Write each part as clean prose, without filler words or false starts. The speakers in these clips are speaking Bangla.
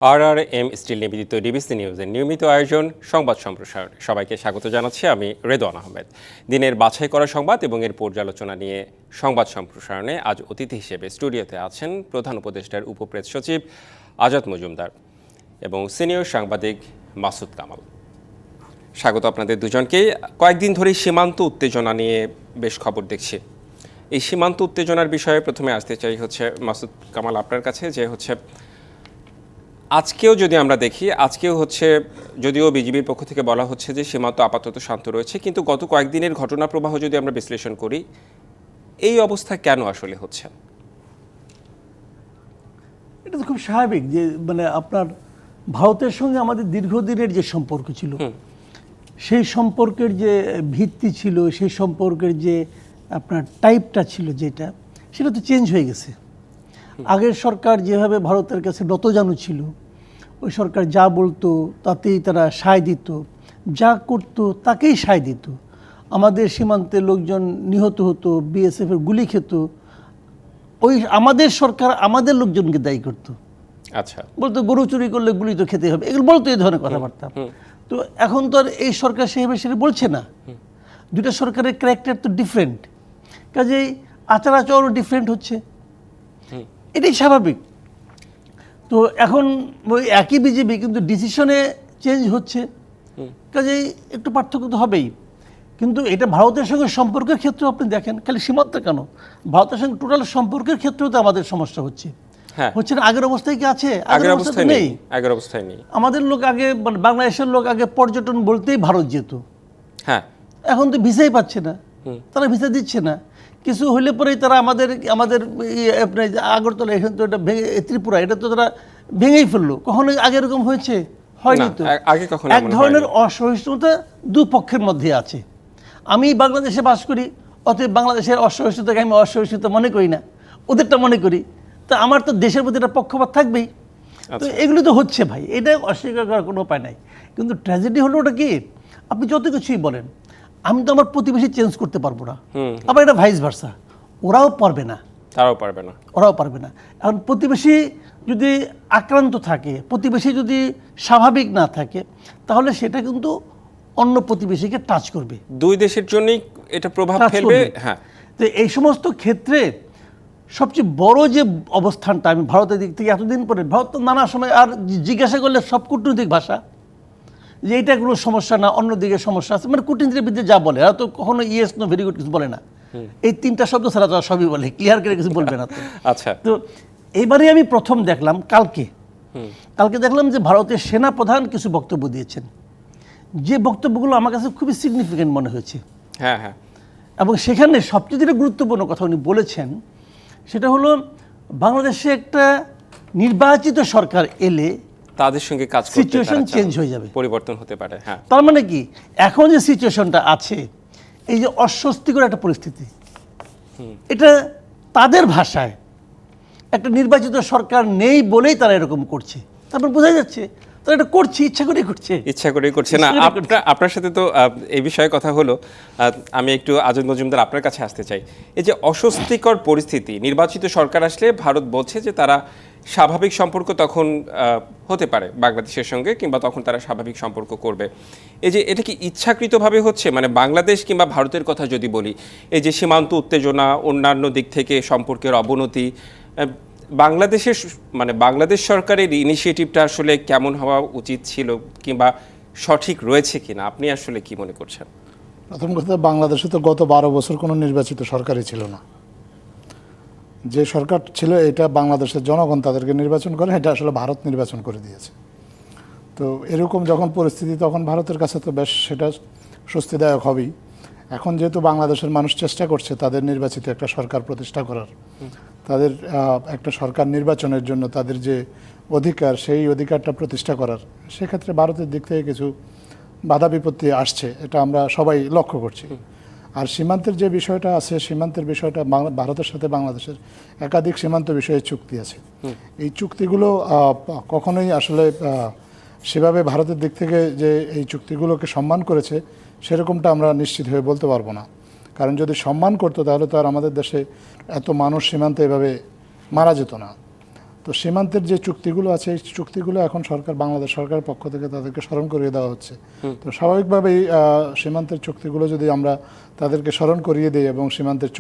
RRM স্টিল নিবেদিত ডিবিসি নিউজের নিয়মিত আয়োজন সংবাদ সম্প্রসারণ। সবাইকে স্বাগত জানাচ্ছি, আমি রেদওয়ান আহমেদ। দিনের বাছাই করা সংবাদ এবং এর পর্যালোচনা নিয়ে সংবাদ সম্প্রসারণে আজ অতিথি হিসেবে স্টুডিওতে আছেন প্রধান উপদেষ্টার উপপ্রেস সচিব আজাদ মজুমদার এবং সিনিয়র সাংবাদিক মাসুদ কামাল। স্বাগত আপনাদের দুজনকে। কয়েকদিন ধরেই সীমান্ত উত্তেজনা নিয়ে বেশ খবর দেখছি। এই সীমান্ত উত্তেজনার বিষয়ে প্রথমে আসতে চাই মাসুদ কামাল আপনার কাছে, যে আজকেও যদি আমরা দেখি, আজকেও যদিও বিজিবির পক্ষ থেকে বলা হচ্ছে যে সীমান্ত আপাতত শান্ত রয়েছে, কিন্তু গত কয়েকদিনের ঘটনা প্রবাহ যদি আমরা বিশ্লেষণ করি, এই অবস্থা কেন আসলে হচ্ছে? এটা তো খুব স্বাভাবিক যে আপনার ভারতের সঙ্গে আমাদের দীর্ঘদিনের যে সম্পর্ক ছিল, সেই সম্পর্কের যে ভিত্তি ছিল, সেই সম্পর্কের যে আপনার টাইপটা ছিল, সেটা তো চেঞ্জ হয়ে গেছে। আগের সরকার যেভাবে ভারতের কাছে নতজানু ছিল, ওই সরকার যা বলতো তাতেই তারা সায় দিত, যা করতো তাকেই সায় দিত। আমাদের সীমান্তে লোকজন নিহত হতো, বিএসএফের গুলি খেত, ওই আমাদের সরকার আমাদের লোকজনকে দায়ী করতো। আচ্ছা, বলতো গরু চুরি করলে গুলি তো খেতে হবে, এগুলো বলতো, এই ধরনের কথাবার্তা। তো এখন তো আর এই সরকার সেভাবে সেটা বলছে না। দুটা সরকারের ক্যারেক্টার তো ডিফারেন্ট, কাজেই আচার আচরণও ডিফারেন্ট হচ্ছে, এটাই স্বাভাবিক। তো এখন ওই একই বিজেপি কিন্তু ডিসিশনে চেঞ্জ হচ্ছে, কাজেই একটু পার্থক্য তো হবেই। কিন্তু এটা ভারতের সঙ্গে সম্পর্কের ক্ষেত্রে আপনি দেখেন, খালি সীমান্ত কেন, ভারতের সঙ্গে টোটাল সম্পর্কের ক্ষেত্রেও তো আমাদের সমস্যা হচ্ছে। হচ্ছে না, আগের অবস্থায় কি আছে? আগের অবস্থায় নেই, আগের অবস্থায় নেই। আমাদের লোক আগে, বাংলাদেশের লোক আগে পর্যটন বলতেই ভারত যেত, হ্যাঁ, এখন তো ভিসাই পাচ্ছে না, তারা ভিসা দিচ্ছে না। কিছু হলে পরেই তারা আমাদের আগরতলা, এখানে তো এটা ভেঙে, ত্রিপুরা, এটা তো তারা ভেঙেই ফেললো। কখনো আগে এরকম হয়েছে? হয়নি তো। এক ধরনের অসহিষ্ণুতা দুপক্ষের মধ্যে আছে। আমি বাংলাদেশে বাস করি, অতএব বাংলাদেশের অসহিষ্ণুতাকে আমি অসহিষ্ণুতা মনে করি না, ওদেরটা মনে করি। তা আমার তো দেশের প্রতি একটা পক্ষপাত থাকবেই। তো এগুলো তো হচ্ছে ভাই, এটা অস্বীকার করার কোনো উপায় নাই। কিন্তু ট্র্যাজেডি হলো ওটা কি, আপনি যত কিছুই বলেন, আমি তো আমার প্রতিবেশী চেঞ্জ করতে পারবো না, আবার এটা ভাইস ভার্সা, ওরাও পারবে না, ওরাও পারবে না। এখন প্রতিবেশী যদি আক্রান্ত থাকে, প্রতিবেশী যদি স্বাভাবিক না থাকে, তাহলে সেটা কিন্তু অন্য প্রতিবেশীকে টাচ করবে, দুই দেশের জন্যই এটা প্রভাব ফেলবে। হ্যাঁ, তো এই সমস্ত ক্ষেত্রে সবচেয়ে বড় যে অবস্থানটা, আমি ভারতের দিক থেকে এতদিন পরে, ভারত তো নানা সময় আর জিজ্ঞাসা করলে সব কূটনৈতিক ভাষা, যে এটা কোনো সমস্যা না, অন্যদিকে সমস্যা আছে, কূটনীতির বিদ্যে যা বলে, এরা তো কখনো ইয়েস নো ভেরি গুড কিছু বলে না। এই তিনটা শব্দ ছাড়া তারা সবই বলে, ক্লিয়ার করে কিছু বলবে না। আচ্ছা, তো এইবারে আমি প্রথম দেখলাম, কালকে দেখলাম যে ভারতের সেনা প্রধান কিছু বক্তব্য দিয়েছেন, যে বক্তব্যগুলো আমার কাছে খুবই সিগনিফিকেন্ট মনে হয়েছে। হ্যাঁ হ্যাঁ, এবং সেখানে সবচেয়ে যেটা গুরুত্বপূর্ণ কথা উনি বলেছেন, সেটা হলো বাংলাদেশে একটা নির্বাচিত সরকার এলে তাদের সঙ্গে কাজ করতে সিচুয়েশন চেঞ্জ হয়ে যাবে, পরিবর্তন হতে পারে। হ্যাঁ, তার মানে কি, এখন যে সিচুয়েশনটা আছে, এই যে অস্বস্তিকর একটা পরিস্থিতি, এটা তাদের ভাষায় একটা নির্বাচিত সরকার নেই বলেই তারা এরকম করছে। তারপর বোঝা যাচ্ছে তারা এটা করছে, ইচ্ছা করেই করছে না। আপনার সাথে তো এই বিষয়ে কথা হলো, আমি একটু আজাদ মজুমদার আপনার কাছে আসতে চাই। এই যে অস্বস্তিকর পরিস্থিতি, নির্বাচিত সরকার আসলে ভারত বলছে যে তারা স্বাভাবিক সম্পর্ক তখন হতে পারে বাংলাদেশের সঙ্গে, কিংবা তখন তারা স্বাভাবিক সম্পর্ক করবে। এই যে এটা কি ইচ্ছাকৃতভাবে হচ্ছে? বাংলাদেশ কিংবা ভারতের কথা যদি বলি, এই যে সীমান্ত উত্তেজনা, অন্যান্য দিক থেকে সম্পর্কের অবনতি, বাংলাদেশ সরকারের ইনিশিয়েটিভটা আসলে কেমন হওয়া উচিত ছিল, কিংবা সঠিক রয়েছে কিনা, আপনি আসলে কি মনে করছেন? প্রথম কথা, বাংলাদেশে তো গত 12 বছর কোনো নির্বাচিত সরকারই ছিল না। যে সরকার ছিল, এটা বাংলাদেশের জনগণ তাদেরকে নির্বাচন করে, এটা আসলে ভারত নির্বাচন করে দিয়েছে। তো এরকম যখন পরিস্থিতি, তখন ভারতের কাছে তো বেশ সেটা স্বস্তিদায়ক হবেই। এখন যেহেতু বাংলাদেশের মানুষ চেষ্টা করছে তাদের নির্বাচিত একটা সরকার প্রতিষ্ঠা করার, তাদের একটা সরকার নির্বাচনের জন্য তাদের যে অধিকার, সেই অধিকারটা প্রতিষ্ঠা করার, সেক্ষেত্রে ভারতের দিক থেকে কিছু বাধা বিপত্তি আসছে, এটা আমরা সবাই লক্ষ্য করছি। আর সীমান্তের যে বিষয়টা আছে, সীমান্তের বিষয়টা ভারতের সাথে বাংলাদেশের একাধিক সীমান্ত বিষয়ে চুক্তি আছে। এই চুক্তিগুলো কখনোই আসলে সেভাবে ভারতের দিক থেকে যে এই চুক্তিগুলোকে সম্মান করেছে, সেরকমটা আমরা নিশ্চিত হয়ে বলতে পারবো না। কারণ যদি সম্মান করতো, তাহলে তো আর আমাদের দেশে এত মানুষ সীমান্তে এভাবে মারা যেত না। তো সীমান্তের যে চুক্তিগুলো আছে এই চুক্তিগুলো এখন বাংলাদেশ সরকারের পক্ষ থেকে তাদেরকে স্মরণ করিয়ে দেওয়া হচ্ছে। তো স্বাভাবিকভাবেই সীমান্তের চুক্তিগুলো যদি আমরা তাদেরকে স্মরণ করিয়ে দিই এবং সীমান্তের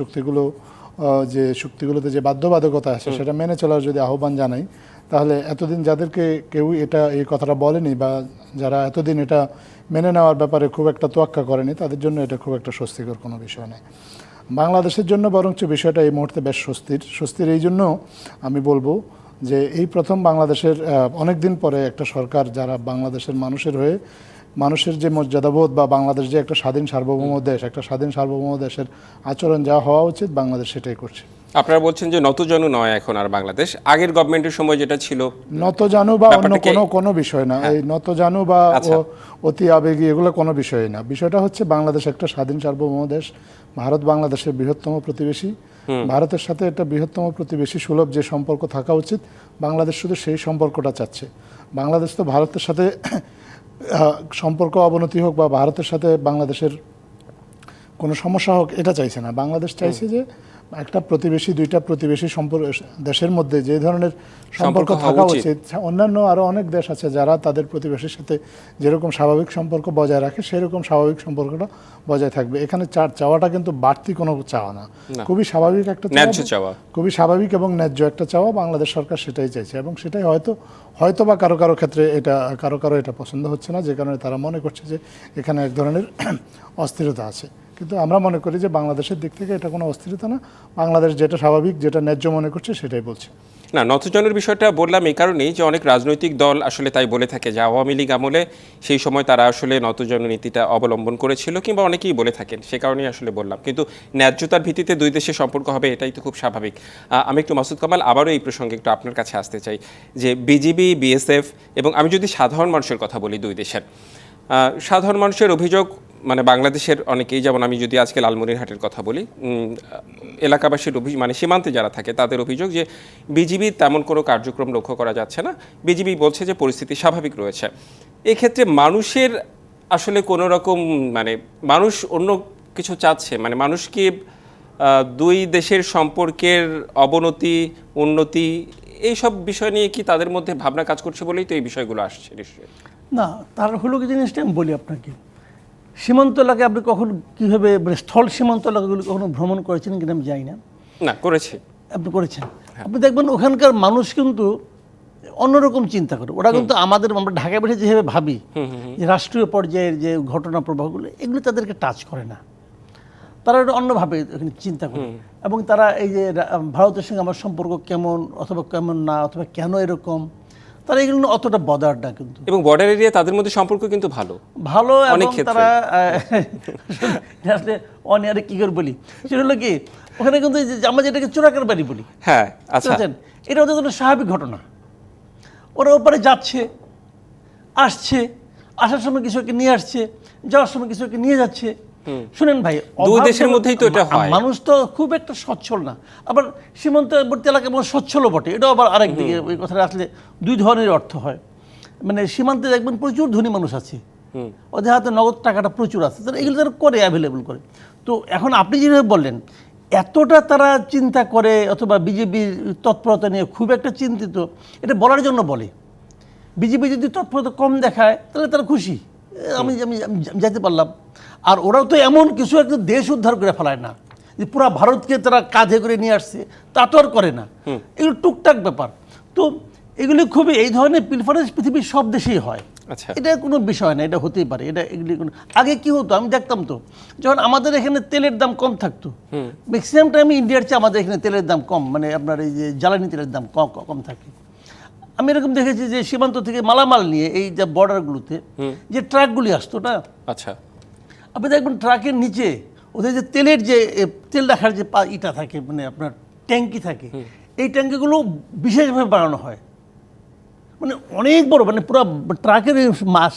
যে চুক্তিগুলোতে যে বাধ্যবাধকতা আছে সেটা মেনে চলার যদি আহ্বান জানাই, তাহলে এতদিন যাদেরকে কেউ এই কথাটা বলেনি বা যারা এতদিন এটা মেনে নেওয়ার ব্যাপারে খুব একটা তোয়াক্কা করেনি, তাদের জন্য এটা খুব একটা স্বস্তিকর কোনো বিষয় নয়। বাংলাদেশের জন্য বরঞ্চ বিষয়টা এই মুহূর্তে বেশ স্বস্তির এই জন্য আমি বলবো যে এই প্রথম বাংলাদেশের অনেক দিন পরে একটা সরকার যারা বাংলাদেশের মানুষের হয়ে মানুষের যে মর্যাদাবোধ বা বাংলাদেশ যে একটা স্বাধীন সার্বভৌম দেশ, একটা স্বাধীন সার্বভৌম দেশের আচরণ যা হওয়া উচিত বাংলাদেশ সেটাই করছে। আপনারা বলছেন যে নতজানু নয় এখন আর বাংলাদেশ, আগের গভর্নমেন্টের সময় যেটা ছিল নতজানু বা অন্য কোনো বিষয় না, এই নতজানু বা অতি আবেগী এগুলো কোনো বিষয় না। বিষয়টা হচ্ছে বাংলাদেশ একটা স্বাধীন সার্বভৌম দেশ, ভারত বাংলাদেশের বৃহত্তম প্রতিবেশী, ভারতের সাথে একটা বৃহত্তম প্রতিবেশী সুলভ যে সম্পর্ক থাকা উচিত বাংলাদেশ শুধু সেই সম্পর্কটা চাচ্ছে। বাংলাদেশ তো ভারতের সাথে সম্পর্ক অবনতি হোক বা ভারতের সাথে বাংলাদেশের কোনো সমস্যা হোক এটা চাইছে না। বাংলাদেশ চাইছে যে একটা দুইটা প্রতিবেশী দেশের মধ্যে যে ধরনের সম্পর্ক থাকা উচিত, অন্যান্য আরও অনেক দেশ আছে যারা তাদের প্রতিবেশীর সাথে যেরকম স্বাভাবিক সম্পর্ক বজায় রাখে সেরকম স্বাভাবিক সম্পর্কটা বজায় থাকবে। এখানে চাওয়াটা কিন্তু বাড়তি কোনো চাওয়া না, খুবই স্বাভাবিক একটা চাওয়া, খুবই স্বাভাবিক এবং ন্যায্য একটা চাওয়া। বাংলাদেশ সরকার সেটাই চাইছে এবং সেটাই হয়তো বা কারো ক্ষেত্রে কারো এটা পছন্দ হচ্ছে না, যে কারণে তারা মনে করছে যে এখানে এক ধরনের অস্থিরতা আছে। কিন্তু আমরা মনে করি যে বাংলাদেশের দিক থেকে এটা কোনো অস্থিরতা না, বাংলাদেশ যেটা স্বাভাবিক যেটা ন্যায্য মনে করছে সেটাই বলছে। না, নতজনের বিষয়টা বললাম এই কারণেই যে অনেক রাজনৈতিক দল আসলে তাই বলে থাকে যে আওয়ামী লীগ আমলে সেই সময় তারা আসলে নতজন নীতিটা অবলম্বন করেছিল, কিংবা অনেকেই বলে থাকেন, সে কারণেই আসলে বললাম। কিন্তু ন্যায্যতার ভিত্তিতে দুই দেশের সম্পর্ক হবে এটাই তো খুব স্বাভাবিক। আমি একটু মাসুদ কামাল আবারও এই প্রসঙ্গে একটু আপনার কাছে আসতে চাই যে বিজিবি, বিএসএফ এবং আমি যদি সাধারণ মানুষের কথা বলি, দুই দেশের সাধারণ মানুষের অভিযোগ, মানে বাংলাদেশের অনেকেই, যেমন আমি যদি আজকে লালমনিরহাটের কথা বলি, এলাকাবাসীর মানে সীমান্তে যারা থাকে তাদের অভিযোগ যে বিজিবির তেমন কোনো কার্যক্রম লক্ষ্য করা যাচ্ছে না। বিজিবি বলছে যে পরিস্থিতি স্বাভাবিক রয়েছে। এক্ষেত্রে মানুষের আসলে কোনো রকম মানে মানুষ অন্য কিছু চাচ্ছে, মানে মানুষ কি দুই দেশের সম্পর্কের অবনতি উন্নতি এইসব বিষয় নিয়ে কি তাদের মধ্যে ভাবনা কাজ করছে বলেই তো এই বিষয়গুলো আসছে নিশ্চয়ই? না, তার হলো কি জিনিসটা আমি বলি আপনাকে, সীমান্ত এলাকায় আপনি কখন কীভাবে স্থল সীমান্ত এলাকাগুলি কখনো ভ্রমণ করেছেন কিনা আমি জানি না। করেছি। আপনি করেছেন। আপনি দেখবেন ওখানকার মানুষ কিন্তু অন্যরকম চিন্তা করে। ওরা কিন্তু আমরা ঢাকায় বসে যেভাবে ভাবি যে রাষ্ট্রীয় পর্যায়ের যে ঘটনা প্রবাহগুলো এগুলো তাদেরকে টাচ করে না, তারা অন্যভাবে চিন্তা করে। এবং তারা এই যে ভারতের সঙ্গে আমার সম্পর্ক কেমন অথবা কেমন না অথবা কেন এরকম, তারা এগুলো অতটা বদার না কিন্তু। এবং বর্ডার এরিয়া তাদের মধ্যে সম্পর্ক কিন্তু ভালো এবং তারা আসলে অনিয়ারে কি করে বলি সেটা হলো কি, ওখানে কিন্তু আমরা যেটাকে চোরাকার বাড়ি বলি, হ্যাঁ আচ্ছা, এটা ওদের জন্য স্বাভাবিক ঘটনা। ওরা ওপারে যাচ্ছে আসছে, আসার সময় কিছু নিয়ে আসছে, যাওয়ার সময় কিছু নিয়ে যাচ্ছে। শুনেন ভাই, দুই দেশের মধ্যেই তো এটা হয়। মানুষ তো খুব একটা সচ্ছল না, আবার সীমান্তবর্তী এলাকা এবং সচ্ছলও বটে, এটাও আবার আরেক দিকে। ওই কথাটা আসলে দুই ধরনের অর্থ হয়। মানে সীমান্তে দেখবেন প্রচুর ধনী মানুষ আছে, ওদের হাতে নগদ টাকাটা প্রচুর আছে, তারা এগুলো তারা করে, অ্যাভেলেবল করে। তো এখন আপনি যেভাবে বললেন এতটা তারা চিন্তা করে অথবা বিজেপির তৎপরতা নিয়ে খুব একটা চিন্তিত, এটা বলার জন্য বলে। বিজেপি যদি তৎপরতা কম দেখায় তাহলে তারা খুশি, আমি যাইতে পারলাম। আর ওরাও তো এমন কিছু একটা দেশ উদ্ধার করে ফেলায় না যে পুরো ভারতকে তারা কাঁধে করে নিয়ে আসছে, তা তো আর করে না। এগুলো টুকটাক ব্যাপার। তো এগুলি খুবই এই ধরনের প্রিফারেন্স পৃথিবীর সব দেশেই হয়। এটা কোনো বিষয় না, এটা হতেই পারে। এগুলি কোনো আগে কি হতো আমি দেখতাম তো, যখন আমাদের এখানে তেলের দাম কম থাকতো, ম্যাক্সিমাম টাইমে ইন্ডিয়ার চেয়ে আমাদের এখানে তেলের দাম কম, মানে আপনার এই যে জ্বালানি তেলের দাম কম থাকে। আমি এরকম দেখেছি যে সীমান্ত থেকে মালামাল নিয়ে এই যে বর্ডারগুলোতে যে ট্রাকগুলি আসতো না, আচ্ছা, আপনি দেখবেন ট্রাকের নিচে ওদের যে তেলের যে তেল রাখার যে ইটা থাকে, মানে আপনার ট্যাঙ্কি থাকে, এই ট্যাঙ্কিগুলো বিশেষভাবে বানানো হয়। মানে অনেক বড়, মানে পুরো ট্রাকের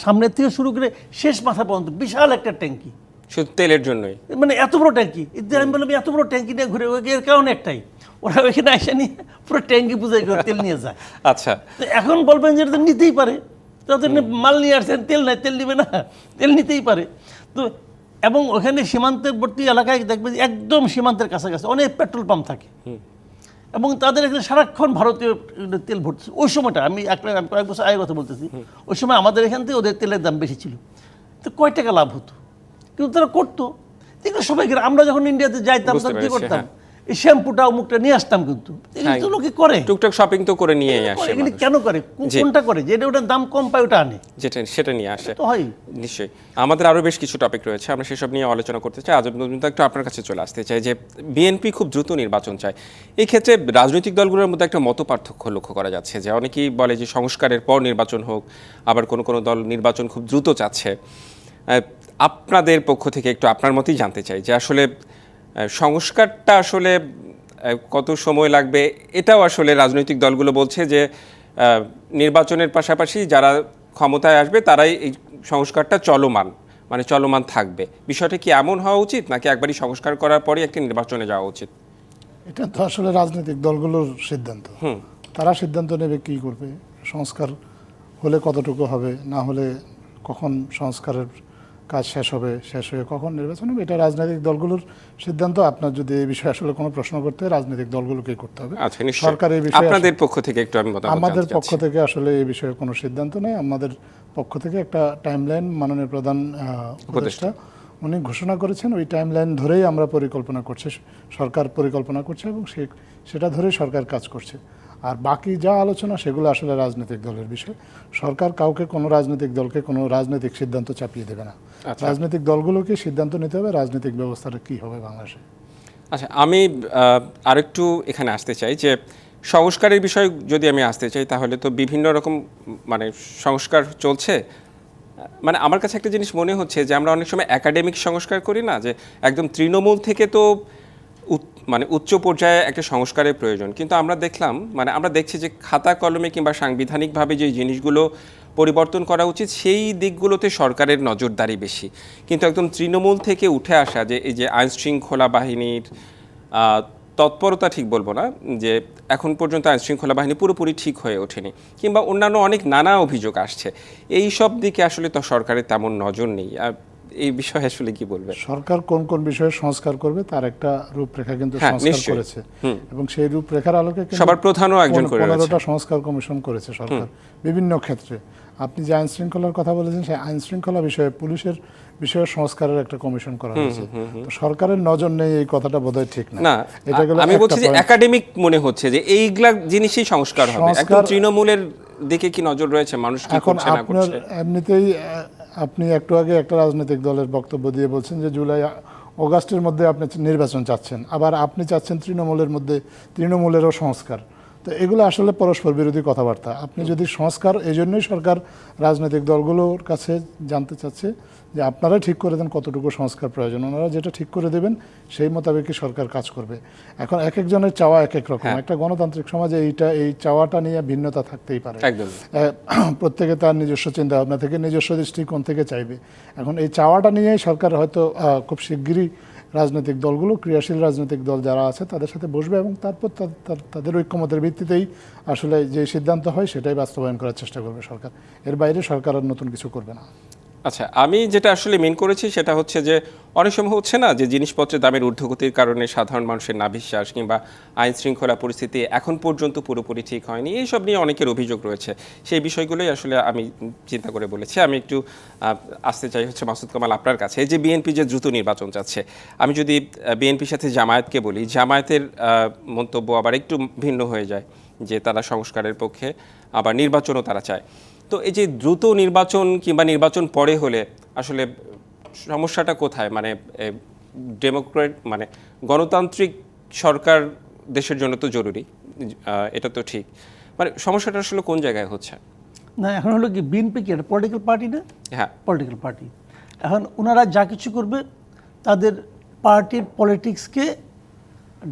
সামনের থেকে শুরু করে শেষ মাথা পর্যন্ত বিশাল একটা ট্যাঙ্কি, শুধু তেলের জন্যই। মানে এত বড় ট্যাঙ্কি। আমি বললাম এত বড় ট্যাঙ্কি নিয়ে ঘুরে, এর কারণ একটাই, ওরা ওইখানে এসে নিয়ে পুরো ট্যাঙ্কি পুজাই করে তেল নিয়ে যায়। আচ্ছা, তো এখন বলবেন যে এটা নিতেই পারে, তাদের মাল নিয়ে আসছেন, তেল নাই, তেল নিবে না, তেল নিতেই পারে। তো এবং ওখানে সীমান্তবর্তী এলাকায় দেখবেন একদম সীমান্তের কাছাকাছি অনেক পেট্রোল পাম্প থাকে, এবং তাদের এখানে সারাক্ষণ ভারতীয় তেল ভরতেছে ওই সময়টা। আমি কয়েক বছর আগে কথা বলতেছি, ওই সময় আমাদের এখান থেকে ওদের তেলের দাম বেশি ছিল, তো কয় টাকা লাভ হতো, কিন্তু তারা করতো। এগুলো সবাই আমরা যখন ইন্ডিয়াতে যাইতাম তখন কি করতাম, এই শ্যাম্পুটা অমুকটা নিয়ে আসতাম, কিন্তু এগুলো লোকে করে টুকটাক শপিং তো করে নিয়ে আসে। এগুলি কেন করে, কোনটা করে, যেটা ওটার দাম কম পায় ওটা আনে, যেটা সেটা নিয়ে আসে তো হয়। নিশ্চয়ই আমাদের আরও বেশ কিছু টপিক রয়েছে, আমরা সেসব নিয়ে আলোচনা করতে চাই। আজ পর্যন্ত একটু আপনার কাছে চলে আসতে চাই যে বিএনপি খুব দ্রুত নির্বাচন চায়। এই ক্ষেত্রে রাজনৈতিক দলগুলোর মধ্যে একটা মত পার্থক্য লক্ষ্য করা যাচ্ছে, যে অনেকেই বলে যে সংস্কারের পর নির্বাচন হোক, আবার কোনো কোনো দল নির্বাচন খুব দ্রুত চাচ্ছে। আপনাদের পক্ষ থেকে একটু আপনার মতেই জানতে চাই যে আসলে সংস্কারটা আসলে কত সময় লাগবে। এটাও আসলে রাজনৈতিক দলগুলো বলছে যে নির্বাচনের পাশাপাশি যারা ক্ষমতায় আসবে তারাই এই সংস্কারটা চলমান থাকবে। বিষয়টা কি এমন হওয়া উচিত, নাকি একবারই সংস্কার করার পরে একটি নির্বাচনে যাওয়া উচিত? এটা তো আসলে রাজনৈতিক দলগুলোর সিদ্ধান্ত, তারা সিদ্ধান্ত নেবে কি করবে, সংস্কার হলে কতটুকু হবে, না হলে কখন সংস্কারের কাজ শেষ হয়ে কখন নির্বাচন হবে, এটা রাজনৈতিক দলগুলোর সিদ্ধান্ত। আপনার যদি এই বিষয়ে আসলে কোনো প্রশ্ন করতে হয় রাজনৈতিক দলগুলোকেই করতে হবে। সরকার এই বিষয়ে আপনাদের পক্ষ থেকে একটু আমাদের পক্ষ থেকে আসলে এই বিষয়ে কোনো সিদ্ধান্ত নেই। আমাদের পক্ষ থেকে একটা টাইমলাইন মাননীয় প্রধান উপদেষ্টা উনি ঘোষণা করেছেন, ওই টাইমলাইন ধরেই আমরা পরিকল্পনা করছি, সরকার পরিকল্পনা করছে এবং সেটা ধরেই সরকার কাজ করছে। আর বাকি যা আলোচনা সেগুলো আসলে রাজনৈতিক দলের বিষয়। সরকার কাউকে, কোনো রাজনৈতিক দলকে কোনো রাজনৈতিক সিদ্ধান্ত চাপিয়ে দেবে না। রাজনৈতিক দলগুলোকে সিদ্ধান্ত নিতে হবে রাজনৈতিক ব্যবস্থাটা কী হবে বাংলাদেশে। আচ্ছা, আমি আরেকটু এখানে আসতে চাই যে সংস্কারের বিষয় যদি আমি আসতে চাই, তাহলে তো বিভিন্ন রকম সংস্কার চলছে। আমার কাছে একটা জিনিস মনে হচ্ছে যে আমরা অনেক সময় একাডেমিক সংস্কার করি না, যে একদম তৃণমূল থেকে তো উচ্চ পর্যায়ে একটা সংস্কারের প্রয়োজন, কিন্তু আমরা দেখছি যে খাতা কলমে কিংবা সাংবিধানিকভাবে যে জিনিসগুলো পরিবর্তন করা উচিত সেই দিকগুলোতে সরকারের নজরদারি বেশি। কিন্তু একদম তৃণমূল থেকে উঠে আসা যে এই যে আইন শৃঙ্খলা বাহিনীর তৎপরতা, ঠিক বলবো না, যে এখন পর্যন্ত আইন শৃঙ্খলা বাহিনী পুরোপুরি ঠিক হয়ে ওঠেনি, কিংবা অন্যান্য অনেক নানা অভিযোগ আসছে, এই সব দিকে আসলে তো সরকারের তেমন নজর নেই। এই বিষয়ে আসলে কি বলবে? সরকার কোন কোন বিষয়ে সংস্কার করবে তার একটা রূপরেখা কিন্তু সংস্কার করেছে, এবং সেই রূপরেখার আলোকে সবার প্রধানও একজন করে 15টা সংস্কার কমিশন করেছে সরকার বিভিন্ন ক্ষেত্রে। আপনি যে আইন শৃঙ্খলার কথা বলেছেন, সেই আইন শৃঙ্খলা বিষয়ে পুলিশের বিষয়ে সংস্কারের একটা কমিশন করা হয়েছে। তো সরকারের নজর নেই এই কথাটা বোধহয় ঠিক না। আমি বলছি যে একাডেমিক মনে হচ্ছে যে এইগুলা জিনিসই সংস্কার হবে, একদম তৃণমূলের দিকে কি নজর রয়েছে, মানুষ কি করছে না করছে? এমনিতেই আপনি একটু আগে একটা রাজনৈতিক দলের বক্তব্য দিয়ে বলছেন যে জুলাই অগাস্টের মধ্যে আপনি নির্বাচন চাচ্ছেন, আবার আপনি চাচ্ছেন তৃণমূলেরও সংস্কার। তো এগুলো আসলে পরস্পর বিরোধী কথাবার্তা। আপনি যদি সংস্কার, এই জন্যই সরকার রাজনৈতিক দলগুলোর কাছে জানতে চাচ্ছে যে আপনারা ঠিক করে দেন কতটুকু সংস্কার প্রয়োজন, ওনারা যেটা ঠিক করে দেবেন সেই মোতাবেকই সরকার কাজ করবে। এখন এক একজনের চাওয়া এক এক রকম। একটা গণতান্ত্রিক সমাজে এই চাওয়াটা নিয়ে ভিন্নতা থাকতেই পারে, প্রত্যেকে তার নিজস্ব চিন্তা ভাবনা থেকে, নিজস্ব দৃষ্টিকোণ থেকে চাইবে। এখন এই চাওয়াটা নিয়েই সরকার হয়তো খুব শিগগিরই রাজনৈতিক দলগুলো, ক্রিয়াশীল রাজনৈতিক দল যারা আছে তাদের সাথে বসবে এবং তারপর তাদের ঐক্যমতের ভিত্তিতেই আসলে যে সিদ্ধান্ত হয় সেটাই বাস্তবায়ন করার চেষ্টা করবে সরকার। এর বাইরে সরকার আর নতুন কিছু করবে না। আচ্ছা, আমি যেটা আসলে মেন করেছি সেটা হচ্ছে যে অনেক সময় হচ্ছে না যে জিনিসপত্রের দামের ঊর্ধ্বগতির কারণে সাধারণ মানুষের নাভিশ্বাস কিংবা আইন শৃঙ্খলা পরিস্থিতি এখন পর্যন্ত পুরোপুরি ঠিক হয়নি, এইসব নিয়ে অনেকের অভিযোগ রয়েছে। সেই বিষয়গুলোই আসলে আমি চিন্তা করে বলেছি। আমি একটু আসতে চাই হচ্ছে মাসুদ কামাল আপনার কাছে, যে বিএনপি যে দ্রুত নির্বাচন চাচ্ছে, আমি যদি বিএনপির সাথে জামায়াতকে বলি, জামায়াতের মন্তব্য আবার একটু ভিন্ন হয়ে যায়, যে তারা সংস্কারের পক্ষে, আবার নির্বাচনও তারা চায়। তো এই যে দ্রুত নির্বাচন কিংবা নির্বাচন পরে হলে আসলে সমস্যাটা কোথায়? গণতান্ত্রিক সরকার দেশের জন্য তো জরুরি, এটা তো ঠিক, সমস্যাটা আসলে কোন জায়গায় হচ্ছে? না, এখন হলো কি, বিএনপি কি একটা পলিটিক্যাল পার্টি না? হ্যাঁ, পলিটিক্যাল পার্টি। এখন ওনারা যা কিছু করবে তাদের পার্টির পলিটিক্সকে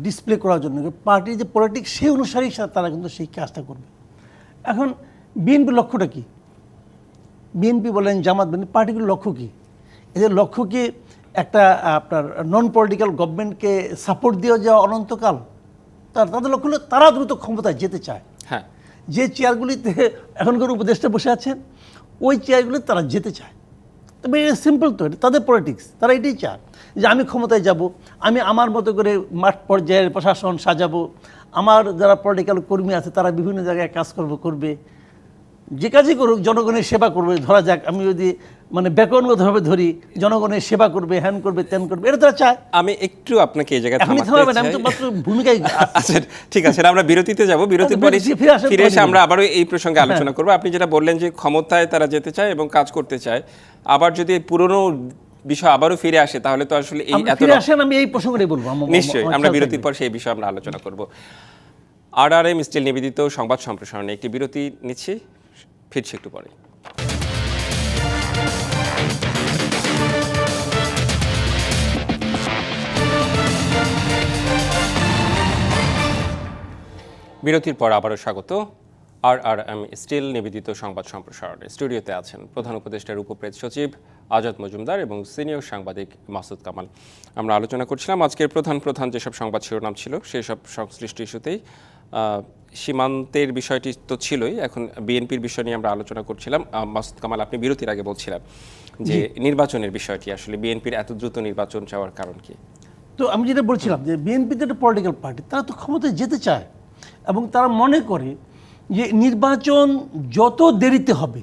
ডিসপ্লে করার জন্য, পার্টির যে পলিটিক্স সেই অনুসারেই তারা কিন্তু সেই কাজটা করবে। এখন বিএনপির লক্ষ্যটা কি? বিএনপি বলেন, জামাত বলেন, পার্টিগুলোর লক্ষ্য কি? এদের লক্ষ্য কি একটা আপনার নন পলিটিক্যাল গভর্নমেন্টকে সাপোর্ট দিয়ে যাওয়া অনন্তকাল? তাদের লক্ষ্য হলো তারা দ্রুত ক্ষমতায় যেতে চায়। হ্যাঁ, যে চেয়ারগুলিতে এখনকার উপদেষ্টা বসে আছেন ওই চেয়ারগুলিতে তারা যেতে চায়। তবে এটা সিম্পল তো, এটা তাদের পলিটিক্স, তারা এটাই চায় যে আমি ক্ষমতায় যাব, আমি আমার মতো করে মাঠ পর্যায়ের প্রশাসন সাজাবো, আমার যারা পলিটিক্যাল কর্মী আছে তারা বিভিন্ন জায়গায় কাজ করবে, যে কাজই করুক জনগণের সেবা করবে। ধরা যাক আমি যদি মানে ব্যাকরণগতভাবে ধরি, জনগণের সেবা করবে, হ্যান করবে, ত্যান করবে, এটা তারা চায়। আমি একটু আপনাকে এই জায়গায় আপনি থামাতে থামাবেন, আমি চাই। তো মাত্র ভূমিকায় আচ্ছা ঠিক আছে, আমরা বিরতিতে যাব, বিরতির পরে ফিরে এসে আমরা আবারও এই প্রসঙ্গে আলোচনা করব। আপনি যেটা বললেন যে ক্ষমতায় তারা যেতে চায় এবং কাজ করতে চায়, আবার যদি পুরনো বিষয় আবারও ফিরে আসে তাহলে তো আসলে এই এত ফিরে আসেন, আমি এই প্রসঙ্গটাই বলবো। নিশ্চয়ই আমরা বিরতির পর সেই বিষয়ে আমরা আলোচনা করব। RRM স্টিল নিবেদিত সংবাদ সম্প্রসারণে একটি বিরতি নিচ্ছি, ফিরছি একটু পরে। বিরতির পর আবারও স্বাগত RRM স্টিল নিবেদিত সংবাদ সম্প্রসারণে। স্টুডিওতে আছেন প্রধান উপদেষ্টার উপপ্রেস সচিব আজাদ মজুমদার এবং সিনিয়র সাংবাদিক মাসুদ কামাল। আমরা আলোচনা করছিলাম আজকের প্রধান যেসব সংবাদ শিরোনাম ছিল সেই সব সংশ্লিষ্ট ইস্যুতেই। সীমান্তের বিষয়টি তো ছিলই, এখন বিএনপির বিষয় নিয়ে আমরা আলোচনা করছিলাম। মাসুদ কামাল, আপনি বিরতির আগে বলছিলাম যে নির্বাচনের বিষয়টি, আসলে বিএনপির এত দ্রুত নির্বাচন চাওয়ার কারণ কি? তো আমি যেটা বলছিলাম যে বিএনপি তো একটা পলিটিক্যাল পার্টি, তারা তো ক্ষমতায় যেতে চায় এবং তারা মনে করে যে নির্বাচন যত দেরিতে হবে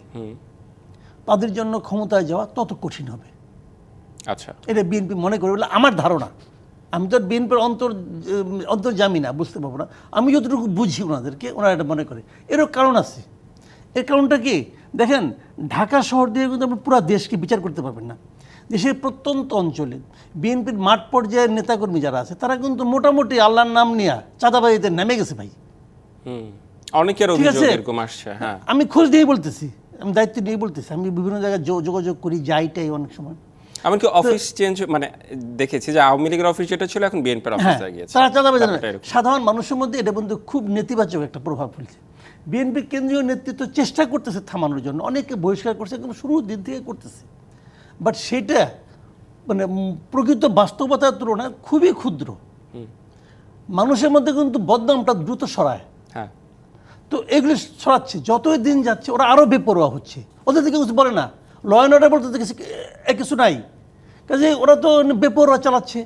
তাদের জন্য ক্ষমতায় যাওয়া তত কঠিন হবে। আচ্ছা, এটা বিএনপি মনে করে বলে আমার ধারণা। আমি তো বিএনপির অন্তর্জামি না, বুঝতে পারবো না। আমি যতটুকু বুঝি ওনাদেরকে, ওনারা এটা মনে করে। এরও কারণ আছে। এর কারণটা কি দেখেন, ঢাকা শহর দিয়ে কিন্তু আপনি পুরো দেশকে বিচার করতে পারবেন না। দেশের প্রত্যন্ত অঞ্চলে বিএনপির মাঠ পর্যায়ের নেতাকর্মী যারা আছে তারা কিন্তু মোটামুটি আল্লাহর নাম নিয়ে চাঁদাবাজিতে নেমে গেছে ভাই। অনেকের অভিযোগ এরকম আসছে। হ্যাঁ, আমি খোঁজ দিয়ে বলতেছি, আমি দায়িত্ব নিয়ে বলতেছি, আমি বিভিন্ন জায়গায় যোগাযোগ করি, যাইটাই অনেক সময়। এমনকি অফিস চেঞ্জ, মানে দেখেছি যে আওয়ামী লীগের অফিস যেটা ছিল এখন বিএনপির অফিস হয়ে গিয়েছে। তারা চাঁদাবাজি সাধারণ মানুষের মধ্যে এটা বন্ধু খুব নেতিবাচক একটা প্রভাব ফেলছে। বিএনপির কেন্দ্রীয় নেতৃত্ব চেষ্টা করতেছে থামানোর জন্য, অনেকে বহিষ্কার করছে, কিন্তু শুরুর দিন থেকে করতেছে। বাট সেটা মানে প্রকৃত বাস্তবতার তুলনায় খুবই ক্ষুদ্র। মানুষের মধ্যে কিন্তু বদনামটা দ্রুত ছড়ায়। হ্যাঁ, তো এগুলো ছড়াচ্ছে, যতই দিন যাচ্ছে ওরা আরও বেপরোয়া হচ্ছে। ওদের থেকে কিছু বলে না, ল অ্যান্ড অর্ডার বলতে কিছু নাই, কাজে ওরা তো বেপরোয়া চালাচ্ছে।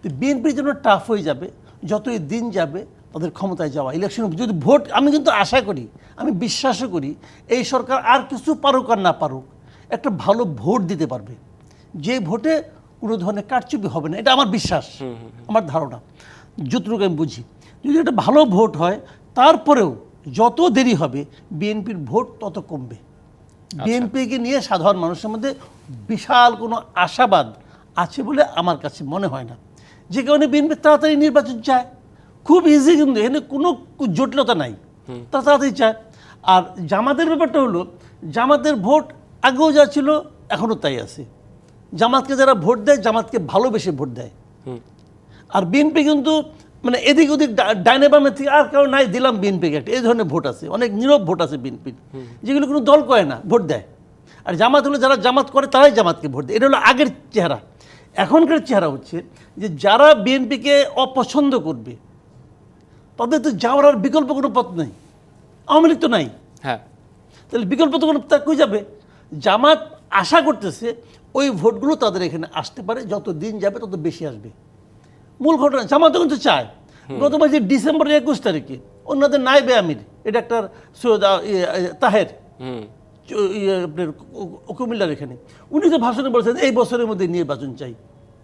তো বিএনপির জন্য টাফ হয়ে যাবে যতই দিন যাবে তাদের ক্ষমতায় যাওয়া। ইলেকশন যদি ভোট, আমি কিন্তু আশা করি, আমি বিশ্বাসও করি এই সরকার আর কিছু পারুক আর না পারুক একটা ভালো ভোট দিতে পারবে, যে ভোটে কোনো ধরনের কারচুপি হবে না। এটা আমার বিশ্বাস, আমার ধারণা, যতটুকু আমি বুঝি। যদি একটা ভালো ভোট হয় তারপরেও যত দেরি হবে বিএনপির ভোট তত কমবে। বিএনপিকে নিয়ে সাধারণ মানুষের মধ্যে বিশাল কোনো আশাবাদ আছে বলে আমার কাছে মনে হয় না। যে কারণে বিএনপি তাড়াতাড়ি নির্বাচন চায়, খুব ইজি, কিন্তু এখানে কোনো জটিলতা নাই, তারা তাড়াতাড়ি চায়। আর জামাতের ব্যাপারটা হলো, জামাতের ভোট আগেও যা ছিল এখনও তাই আছে। জামাতকে যারা ভোট দেয় জামাতকে ভালোবেসে ভোট দেয়। আর বিএনপি কিন্তু মানে এদিক ওদিক ডাইনে বামে থেকে আর কারো নাই দিলাম বিএনপিকে একটা, এই ধরনের ভোট আছে, অনেক নীরব ভোট আছে বিএনপির, যেগুলো কোনো দল করে না, ভোট দেয়। আর জামাত হলো যারা জামাত করে তারাই জামাতকে ভোট দেয়। এটা হলো আগের চেহারা। এখনকার চেহারা হচ্ছে যে যারা বিএনপিকে অপছন্দ করবে তাদের তো যাওয়ার আর বিকল্প কোনো পথ নেই। আওয়ামী লীগ তো নাই, হ্যাঁ, তাহলে বিকল্প তো কোনো কই যাবে? জামাত আশা করতেছে ওই ভোটগুলো তাদের এখানে আসতে পারে, যত দিন যাবে তত বেশি আসবে। মূল ঘটনা জামাতও কিন্তু চায়। গত মাসে ডিসেম্বরের 21 তারিখে অন্যদের নায়েবে আমির, এটা একটা সৈয়দ তাহের আপনার কুমিল্লার এখানে, উনি তো ভাষণে বলছেন এই বছরের মধ্যে নির্বাচন চাই।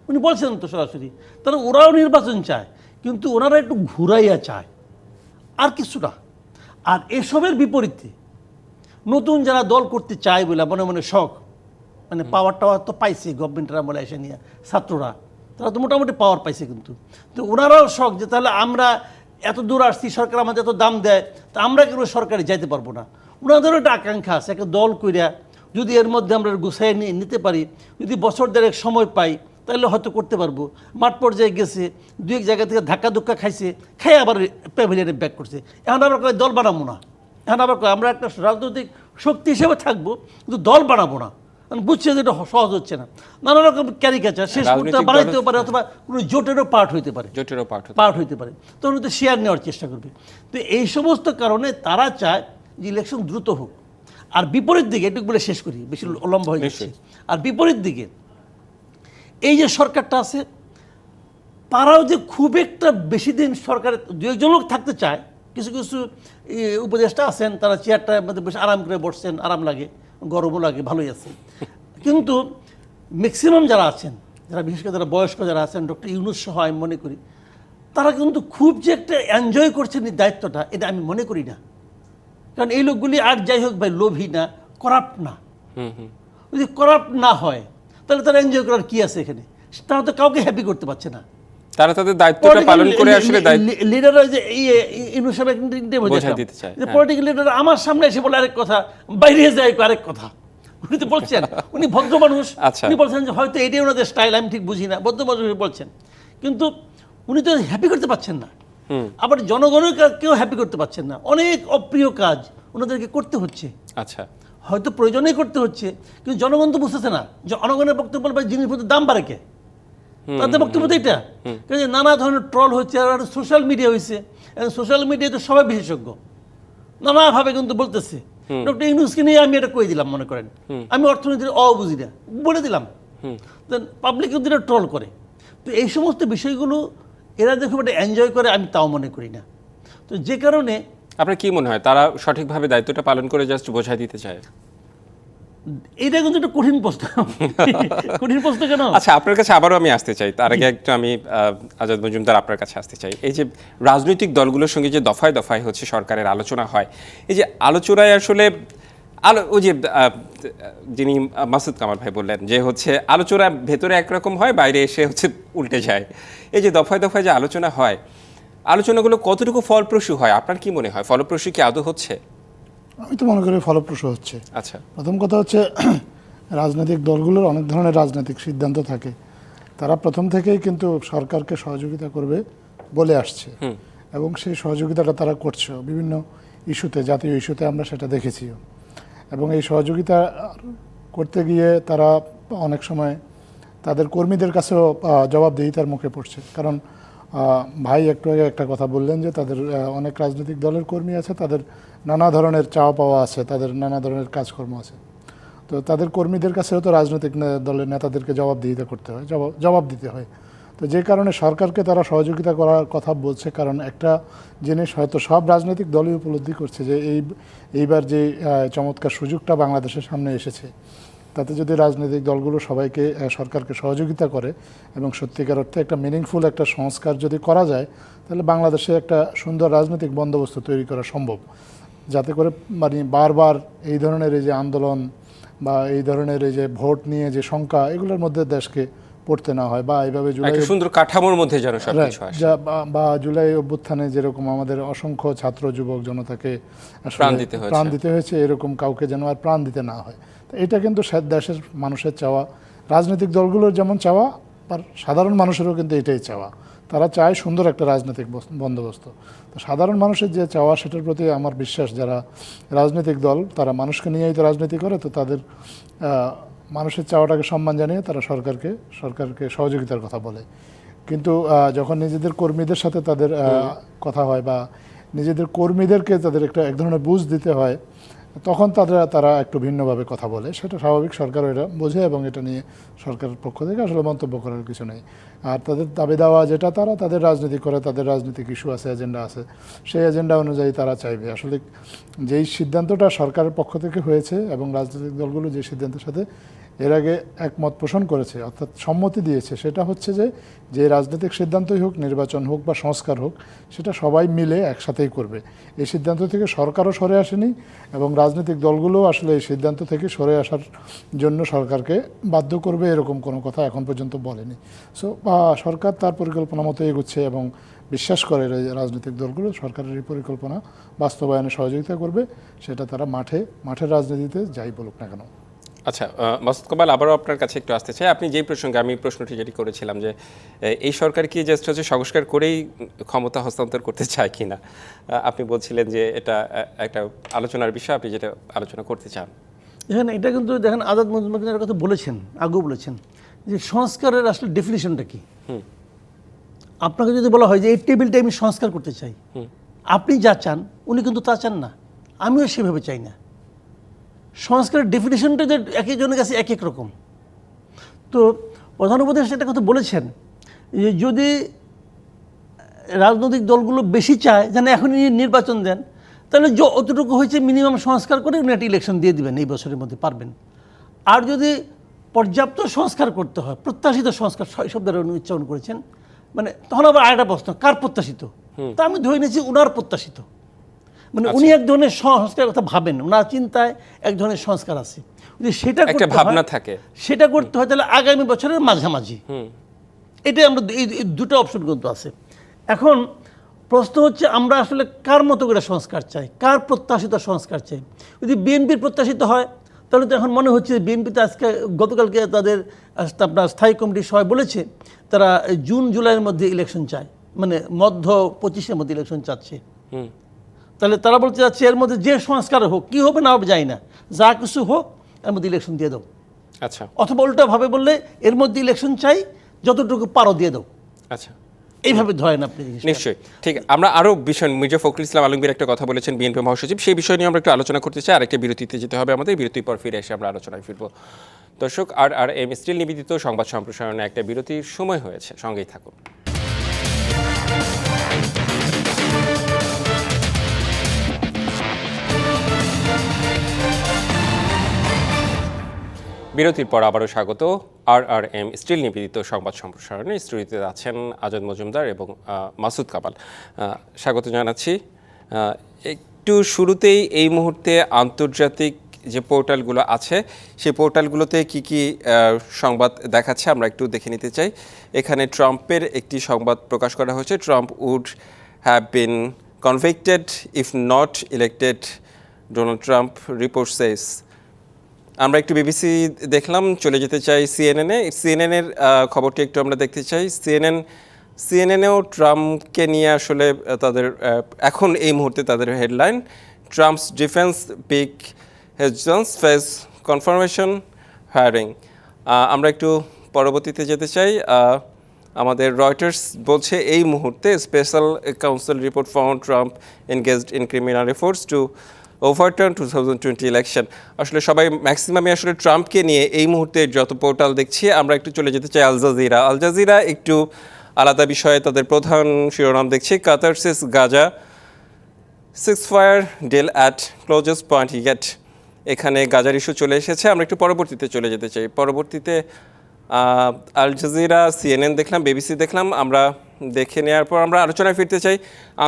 উনি বলছেন তো সরাসরি, তারা ওরাও নির্বাচন চায়, কিন্তু ওনারা একটু ঘুরাইয়া চায়, আর কিছু না। আর এসবের বিপরীতে নতুন যারা দল করতে চায় বলে মনে মনে শখ, মানে পাওয়ার টাওয়ার তো পাইছে গভর্নমেন্টের আমলে এসে নিয়ে, ছাত্ররা তারা তো মোটামুটি পাওয়ার পাইছে, কিন্তু তো ওনারাও শখ যে তাহলে আমরা এত দূর আসছি, সরকার আমাদের এত দাম দেয়, তা আমরা কেন সরকারে যাইতে পারবো না? ওনাদেরও একটা আকাঙ্ক্ষা আছে, একটা দল কইরা যদি এর মধ্যে আমরা গুছাই নিতে পারি, যদি বছর দেড়েক সময় পাই তাহলে হয়তো করতে পারবো। মাঠ পর্যায়ে গেছে, দু এক জায়গা থেকে ধাক্কা ধুক্কা খাইছে, খেয়ে আবার প্যাভিলিয়নে ব্যাক করছে। এখন আবার কয় দল বানাবো না, এখন আবার কয় আমরা একটা রাজনৈতিক শক্তি হিসেবে থাকবো, কিন্তু দল বানাবো না। বুঝছে যে এটা সহজ হচ্ছে না, নানা রকম ক্যারিকেচার শেষ করতে বানাইতেও পারে, অথবা কোনো জোটেরও পার্ট হইতে পারে, পার্ট হইতে পারে, তখন তো শেয়ার নেওয়ার চেষ্টা করবে। তো এই সমস্ত কারণে তারা চায় যে ইলেকশন দ্রুত হোক। আর বিপরীত দিকে, এটুকু বলে শেষ করি, বেশি লম্বা হয়ে যাচ্ছে। আর বিপরীত দিকে এই যে সরকারটা আছে, তারাও যে খুব একটা বেশি দিন সরকারের দু একজন লোক থাকতে চায়, কিছু কিছু উপদেষ্টা আছেন তারা চেয়ারটার মধ্যে বেশ আরাম করে বসছেন, আরাম লাগে, গরমও লাগে, ভালোই আছে। কিন্তু ম্যাক্সিমাম যারা আছেন, যারা বিশেষ করে যারা বয়স্ক যারা আছেন, ডক্টর ইউনূস সহ আমি মনে করি তারা কিন্তু খুব যে একটা এনজয় করছেন এই দায়িত্বটা, এটা আমি মনে করি না। কারণ এই লোকগুলি আর যাই হোক ভাই লোভী না, করাপ্ট না। যদি করাপ্ট না হয় তাহলে তারা এনজয় করার কি আছে এখানে? তারা তো কাউকে হ্যাপি করতে পারছে না। তারা তাদের দায়িত্বটা পালন করে আসলে লিডাররা যে ইউনূস সাহেব বোঝাই দিতে চায়, পলিটিক্যাল লিডার আমার সামনে এসে বলে আরেক কথা, বাইরে যায় আরেক কথা। উনি তো বলছেন উনি ভদ্র মানুষ, উনি বলছেন যে হয়তো এটাই ওনাদের স্টাইল, আমি ঠিক বুঝি না, ভদ্র মানুষ বলছেন, কিন্তু উনি তো হ্যাপি করতে পারছেন না। আবার জনগণের কেউ হ্যাপি করতে পারছেন না। অনেক অপ্রিয় কাজ ওনাদেরকে করতে হচ্ছে। আচ্ছা, হয়তো প্রয়োজনেই করতে হচ্ছে, কিন্তু জনগণ তো বুঝতেছে না। জনগণের বক্তব্য বলবে জিনিসপত্রের দাম বাড়ে কে, তাদের বক্তব্য তো এটা। কারণ নানা ধরনের ট্রল হচ্ছে, আর সোশ্যাল মিডিয়া হয়েছে, সোশ্যাল মিডিয়ায় তো সবাই বিশেষজ্ঞ, নানাভাবে কিন্তু বলতেছে। ডক্টর ইউনূসকে নিয়ে আমি এটা কই দিলাম, মনে করেন আমি অর্থনীতির বুঝি না বলে দিলাম, পাবলিক কিন্তু এটা ট্রল করে। তো এই সমস্ত বিষয়গুলো এরা যে খুব একটা এনজয় করে আমি তাও মনে করি না। তো যে কারণে আপনার কি মনে হয় তারা সঠিকভাবে দায়িত্বটা পালন করে জাস্ট বোঝাই দিতে চায়? এটা কিন্তু একটা কঠিন প্রশ্ন। কঠিন প্রশ্ন কেন? আচ্ছা, আপনার কাছে আবারও আমি আসতে চাই, তার আগে একটু আমি আজাদ মজুমদার আপনার কাছে আসতে চাই। এই যে রাজনৈতিক দলগুলোর সঙ্গে যে দফায় দফায় হচ্ছে সরকারের আলোচনা হয়, এই যে আলোচনায় আসলে ওই যে যিনি মাসুদ কামাল ভাই বললেন যে হচ্ছে আলোচনা ভেতরে একরকম হয়, বাইরে এসে হচ্ছে উল্টে যায়। এই যে দফায় দফায় যে আলোচনা হয়, আলোচনাগুলো কতটুকু ফলপ্রসূ হয়? আপনার কি মনে হয় ফলপ্রসূ কি আদৌ হচ্ছে? আমি তো মনে করি ফলপ্রসূ হচ্ছে। আচ্ছা, প্রথম কথা হচ্ছে রাজনৈতিক দলগুলোর অনেক ধরনের রাজনৈতিক সিদ্ধান্ত থাকে, তারা প্রথম থেকেই কিন্তু সরকারকে সহযোগিতা করবে বলে আসছে, এবং সেই সহযোগিতাটা তারা করছে বিভিন্ন ইস্যুতে, জাতীয় ইস্যুতে আমরা সেটা দেখেছিও। এবং এই সহযোগিতা করতে গিয়ে তারা অনেক সময় তাদের কর্মীদের কাছেও জবাবদিহিতার মুখে পড়ছে। কারণ ভাই একটু আগে একটা কথা বললেন যে তাদের অনেক রাজনৈতিক দলের কর্মী আছে, তাদের নানা ধরনের চাওয়া পাওয়া আছে, তাদের নানা ধরনের কাজকর্ম আছে। তো তাদের কর্মীদের কাছেও তো রাজনৈতিক দলের নেতাদেরকে জবাবদিহিতা করতে হয়, জবাব দিতে হয়। তো যে কারণে সরকারকে তারা সহযোগিতা করার কথা বলছে, কারণ একটা জিনিস হয়তো সব রাজনৈতিক দলই উপলব্ধি করছে যে এইবার যে চমৎকার সুযোগটা বাংলাদেশের সামনে এসেছে, তাতে যদি রাজনৈতিক দলগুলো সবাইকে সরকারকে সহযোগিতা করে এবং সত্যিকার অর্থে একটা মিনিংফুল একটা সংস্কার যদি করা যায়, তাহলে বাংলাদেশে একটা সুন্দর রাজনৈতিক বন্দোবস্ত তৈরি করা সম্ভব, যাতে করে মানে বারবার এই ধরনের এই যে আন্দোলন বা এই ধরনের এই যে ভোট নিয়ে যে শঙ্কা, এগুলোর মধ্যে দেশকে পড়তে না হয়, বা এইভাবে জুলাই সুন্দর কাঠামোর মধ্যে যেন সবকিছু আসে, বা জুলাই অভ্যুত্থানে যেরকম আমাদের অসংখ্য ছাত্র যুবক জনতাকে প্রাণ দিতে হয়েছে, এরকম কাউকে যেন আর প্রাণ দিতে না হয়। তো এটা কিন্তু দেশের মানুষের চাওয়া, রাজনৈতিক দলগুলোর যেমন চাওয়া, আর সাধারণ মানুষেরও কিন্তু এটাই চাওয়া। তারা চায় সুন্দর একটা রাজনৈতিক বন্দোবস্ত। তো সাধারণ মানুষের যে চাওয়া, সেটার প্রতি আমার বিশ্বাস যারা রাজনৈতিক দল তারা মানুষকে নিয়েই তো রাজনীতি করে, তো তাদের মানুষের চাওয়াটাকে সম্মান জানিয়ে তারা সরকারকে সহযোগিতার কথা বলে। কিন্তু যখন নিজেদের কর্মীদের সাথে তাদের কথা হয়, বা নিজেদের কর্মীদেরকে তাদের এক ধরনের বুঝ দিতে হয়, তখন তারা একটু ভিন্নভাবে কথা বলে। সেটা স্বাভাবিক, সরকার এটা বোঝে, এবং এটা নিয়ে সরকারের পক্ষ থেকে আসলে মন্তব্য করার কিছু নেই। আর তাদের দাবি দেওয়া যেটা, তারা তাদের রাজনীতি করে, তাদের রাজনৈতিক ইস্যু আছে, এজেন্ডা আছে, সেই এজেন্ডা অনুযায়ী তারা চাইবে। আসলে যেই সিদ্ধান্তটা সরকারের পক্ষ থেকে হয়েছে এবং রাজনৈতিক দলগুলো যে সিদ্ধান্তের সাথে এর আগে একমত পোষণ করেছে, অর্থাৎ সম্মতি দিয়েছে, সেটা হচ্ছে যে রাজনৈতিক সিদ্ধান্তই হোক, নির্বাচন হোক বা সংস্কার হোক, সেটা সবাই মিলে একসাথেই করবে। এই সিদ্ধান্ত থেকে সরকারও সরে আসেনি, এবং রাজনৈতিক দলগুলোও আসলে এই সিদ্ধান্ত থেকে সরে আসার জন্য সরকারকে বাধ্য করবে এরকম কোনো কথা এখন পর্যন্ত বলেনি। সো সরকার তার পরিকল্পনা মতো এগুচ্ছে, এবং বিশ্বাস করে রাজনৈতিক দলগুলো সরকারের এই পরিকল্পনা বাস্তবায়নে সহযোগিতা করবে, সেটা তারা মাঠের রাজনীতিতে যাই বলুক না কেন। আচ্ছা, মাসুদ কামাল, আবারও আপনার কাছে একটু আসতে চাই। আপনি যেই প্রসঙ্গে আমি প্রশ্নটি যেটি করেছিলাম যে এই সরকার কি জাস্ট হচ্ছে সংস্কার করেই ক্ষমতা হস্তান্তর করতে চায় কিনা, আপনি বলছিলেন যে এটা একটা আলোচনার বিষয়, আপনি যেটা আলোচনা করতে চান। এখানে এটা কিন্তু দেখেন, আজাদ মজুমদারের কথা বলেছেন, আগেও বলেছেন যে সংস্কারের আসলে ডেফিনিশনটা কি। আপনাকে যদি বলা হয় যে এই টেবিলটা আমি সংস্কার করতে চাই, আপনি যা চান উনি কিন্তু তা চান না, আমিও সেভাবে চাই না। সংস্কারের ডেফিনেশনটা যে এক একজনের কাছে এক এক রকম। তো প্রধান উপদেষ্টা একটা কথা বলেছেন যে যদি রাজনৈতিক দলগুলো বেশি চায় যেন এখনই নির্বাচন দেন, তাহলে অতটুকু হয়েছে মিনিমাম সংস্কার করে উনি একটা ইলেকশন দিয়ে দিবেন, এই বছরের মধ্যে পারবেন। আর যদি পর্যাপ্ত সংস্কার করতে হয়, প্রত্যাশিত সংস্কার সব দ্বারা উনি উচ্চারণ করেছেন, মানে তখন আবার আরেকটা প্রশ্ন, কার প্রত্যাশিত? তা আমি ধরে নিয়েছি উনার প্রত্যাশিত, মানে উনি এক ধরনের সংস্কার কথা ভাবেন, ওনার চিন্তায় এক ধরনের সংস্কার আছে, যদি সেটা একটা ভাবনা থাকে, সেটা করতে হয় তাহলে আগামী বছরের মাঝামাঝি। এটাই আমরা এই দুটো অপশন কিন্তু আছে। এখন প্রশ্ন হচ্ছে আমরা আসলে কার মতো করে সংস্কার চাই, কার প্রত্যাশিত সংস্কার চাই। যদি বিএনপির প্রত্যাশিত হয় তাহলে তো এখন মনে হচ্ছে বিএনপিতে আজকে গতকালকে তাদের আপনার স্থায়ী কমিটির সবাই বলেছে তারা জুন জুলাইয়ের মধ্যে ইলেকশন চায়, মানে মধ্য 25-এর মধ্যে ইলেকশন চাচ্ছে। তাহলে তারা বলতে চাচ্ছে এর মধ্যে যে সংস্কার হোক, কী হবে না হবে যাই না, যা কিছু হোক এর মধ্যে ইলেকশন দিয়ে দাও। আচ্ছা, অথবা উল্টাভাবে বললে এর মধ্যে ইলেকশন চাই, যতটুকু পারো দিয়ে দাও। আচ্ছা, এইভাবে ধরেন আপনি। নিশ্চয়ই, ঠিক। আমরা আরও বিষয়, মির্জা ফখরুল ইসলাম আলমগীর একটা কথা বলেছেন, বিএনপি মহাসচিব, সেই বিষয় নিয়ে আমরা একটু আলোচনা করতে চাই। আরেকটা বিরতিতে যেতে হবে আমাদের, বিরতির পর ফিরে এসে আমরা আলোচনায় ফিরবো। দর্শক, আর এম স্টিল নিবেদিত সংবাদ সম্প্রসারণে একটা বিরতির সময় হয়েছে, সঙ্গেই থাকুন। বিরতির পর আবারও স্বাগত RRM স্টিল নিবেদিত সংবাদ সম্প্রসারণে। স্টুডিওতে আছেন আজাদ মজুমদার এবং মাসুদ কামাল। স্বাগত জানাচ্ছি। একটু শুরুতেই এই মুহূর্তে আন্তর্জাতিক যে পোর্টালগুলো আছে সেই পোর্টালগুলোতে কি কি সংবাদ দেখাচ্ছে আমরা একটু দেখে নিতে চাই। এখানে ট্রাম্পের একটি সংবাদ প্রকাশ করা হয়েছে, Trump would have been convicted if not elected, Donald Trump report says. আমরা একটু বিবিসি দেখলাম, চলে যেতে চাই সিএনএনের খবরটি একটু আমরা দেখতে চাই। সিএনএনেও ট্রাম্পকে নিয়ে আসলে তাদের এখন এই মুহূর্তে তাদের হেডলাইন, ট্রাম্পস ডিফেন্স পিক হেজন্স ফেস কনফার্মেশন হায়ারিং। আমরা একটু পরবর্তীতে যেতে চাই। আমাদের রয়টার্স বলছে এই মুহূর্তে special council report found Trump engaged in criminal efforts to overturn 2020 election. আসলে সবাই ম্যাক্সিমামই আসলে ট্রাম্পকে নিয়ে এই মুহূর্তে যত পোর্টাল দেখছি। আমরা একটু চলে যেতে চাই আল জাজিরা একটু আলাদা বিষয়ে তাদের প্রধান শিরোনাম দেখছি, Qatar says Gaza ceasefire deal at closest point yet. এখানে গাজার ইস্যু চলে এসেছে। আমরা একটু পরবর্তীতে চলে যেতে চাই। পরবর্তীতে আল জাজিরা, সিএনএন দেখলাম, বিবিসি দেখলাম। আমরা দেখে নেওয়ার পর আমরা আলোচনায় ফিরতে চাই।